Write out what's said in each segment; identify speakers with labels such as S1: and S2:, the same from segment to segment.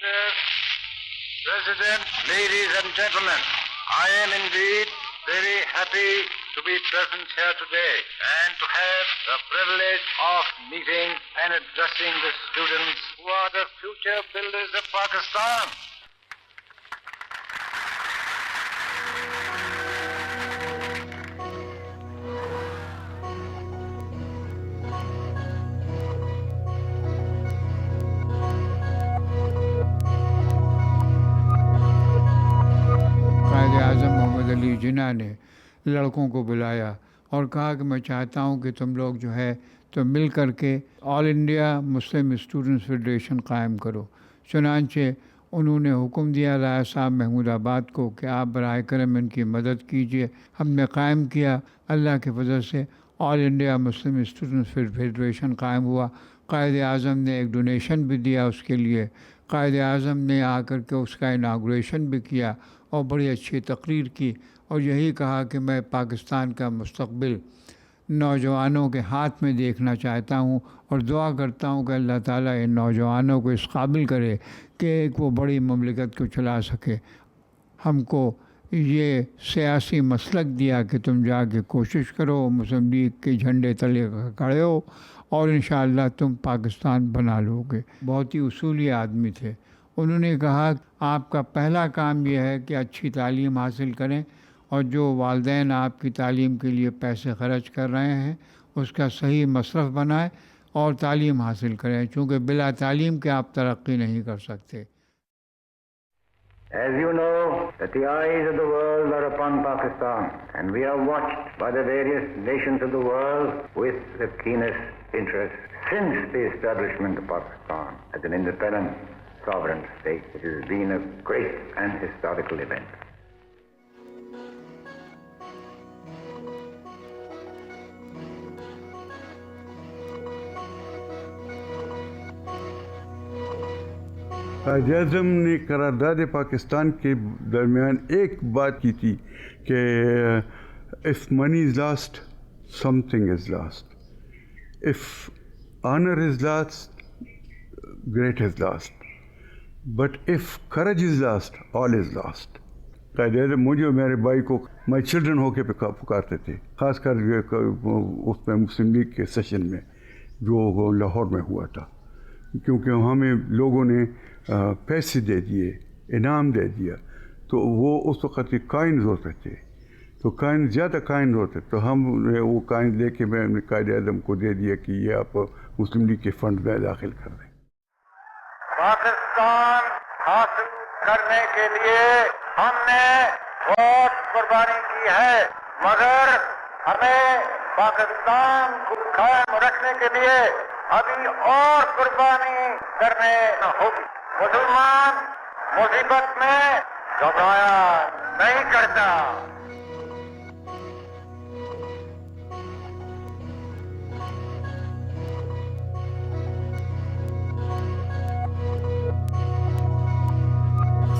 S1: President, ladies and gentlemen, I am indeed very happy to be present here today and to have the privilege of meeting and addressing the students who are the future builders of Pakistan.
S2: Quaid-e-Azam Mohammad Ali Jinnah ने लड़कों को बुलाया और कहा कि मैं चाहता हूं कि तुम लोग जो है तो मिल कर के all India Muslim students federation कायम करो। चुनांचे उन्होंने हुक्म दिया राय साहब महमूदाबाद को कि आप बराए करम इनकी मदद कीजिए। हमने कायम किया। अल्लाह के फजल से all India Muslim students federation कायम हुआ। कायद-ए-आज़म ने एक डोनेशन भी दिया उसके लिए। कायद-ए-आज़म ने आकर के उसका इनाग्रेशन भी किया और बड़ी अच्छी तकरीर की और यही कहा कि मैं पाकिस्तान का मुस्तक़बिल नौजवानों के हाथ में देखना चाहता हूँ और दुआ करता हूँ कि अल्लाह ताला इन नौजवानों को इस काबिल करे कि एक वो बड़ी ममलिकत को चला सके। हमको ये सियासी मसलक दिया कि तुम जाके कोशिश करो, मुस्लिम लीग के झंडे तले खड़े हो और इंशाअल्लाह तुम पाकिस्तान बना लोगे। बहुत ही उसूली आदमी थे। उन्होंने कहा आपका पहला काम यह है कि अच्छी तालीम हासिल करें और जो वालिदैन आपकी तालीम के लिए पैसे खर्च कर रहे हैं उसका सही मसरफ़ बनाएं और तालीम हासिल करें, चूँकि बिला तालीम के आप तरक्की नहीं कर सकते।
S1: As you know, that the eyes of the world are upon Pakistan, and we are watched by the various nations of the world with the keenest interest since the establishment of Pakistan as an independent sovereign state. It has been a great and historical event.
S3: Quaid-e-Azam ने करारदाद पाकिस्तान के दरमियान एक बात की थी कि if money is lost something is lost, if honour is lost great is lost, but if courage is lost all is lost. Quaid-e-Azam मुझे और मेरे भाई को माई चिल्ड्रन होके पुकारते थे, ख़ासकर उसमें मुस्लिम लीग के सेशन में जो लाहौर में हुआ था, क्योंकि हमें लोगों ने पैसे दे दिए, इनाम दे दिया, तो वो उस वक़्त काइन्स होते थे, तो काइन ज़्यादा काइन होते, तो हम वो काइन दे के मैंने कायद-ए-आज़म को दे दिया कि ये आप मुस्लिम लीग के फंड में दाखिल कर दें।
S1: पाकिस्तान हासिल करने के लिए हमने बहुत कुर्बानी की है, मगर हमें पाकिस्तान को कायम रखने के लिए अभी और कुर्बानी करने होगी। मुसलमान मुसीबत में घबराया नहीं करता।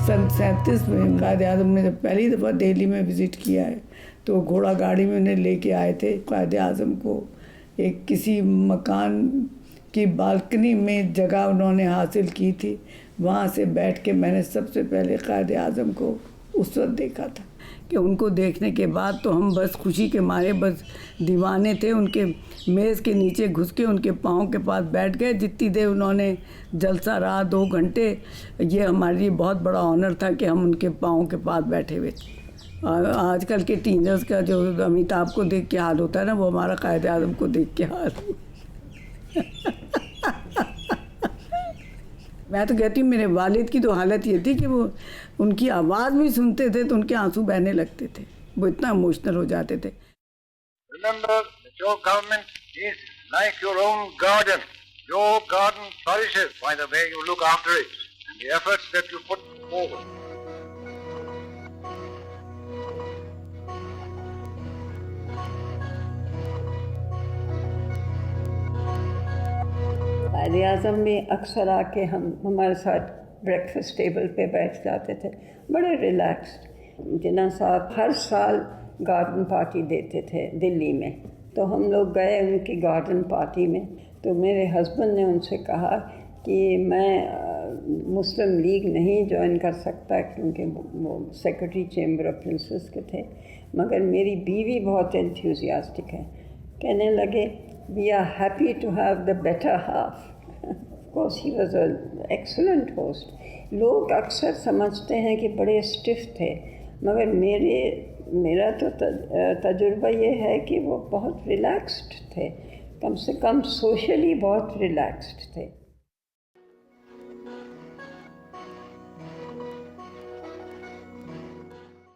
S4: सन 37 में कायद-ए-आज़म ने जब पहली दफ़ा दिल्ली में विज़िट किया है तो घोड़ा गाड़ी में उन्हें लेके आए थे कायद-ए-आज़म को। एक किसी मकान की बालकनी में जगह उन्होंने हासिल की थी, वहाँ से बैठ के मैंने सबसे पहले कायद-ए-आज़म को उस वक्त देखा था कि उनको देखने के बाद तो हम बस खुशी के मारे बस दीवाने थे। उनके मेज़ के नीचे घुस के उनके पाँव के पास बैठ गए। जितनी देर उन्होंने जलसा रहा 2 घंटे, ये हमारे लिए बहुत बड़ा ऑनर था कि हम उनके पाँव के पास बैठे हुए थे। आजकल के टीनेजर्स का जो अमिताभ को देख के हाल होता है ना, वो हमारा कायद-ए-आज़म को देख के हाल मैं तो कहती हूँ मेरे वालिद की तो हालत ये थी कि वो उनकी आवाज़ भी सुनते थे तो उनके आंसू बहने लगते थे, वो इतना इमोशनल हो जाते थे।
S1: Remember that your government is like your own garden. Your garden flourishes by the way you look after it and the efforts that you put forward.
S5: Quaid-e-Azam में अक्सर आके हमारे साथ ब्रेकफास्ट टेबल पे बैठ जाते थे, बड़े रिलैक्स्ड। जिन्ना साहब हर साल गार्डन पार्टी देते थे दिल्ली में, तो हम लोग गए उनकी गार्डन पार्टी में। तो मेरे हस्बैंड ने उनसे कहा कि मैं मुस्लिम लीग नहीं ज्वाइन कर सकता क्योंकि वो सेक्रेटरी चेंबर ऑफ प्रिंसेस के थे, मगर मेरी बीवी बहुत एंथुसियास्टिक है। कहने लगे we are happy to have the better half. Of course he was a excellent host. लोग अक्सर समझते हैं कि बड़े स्टिफ थे, मगर मेरा तो तजुर्बा ये है कि वो बहुत रिलैक्स्ड थे, कम से कम सोशली बहुत रिलैक्स्ड थे।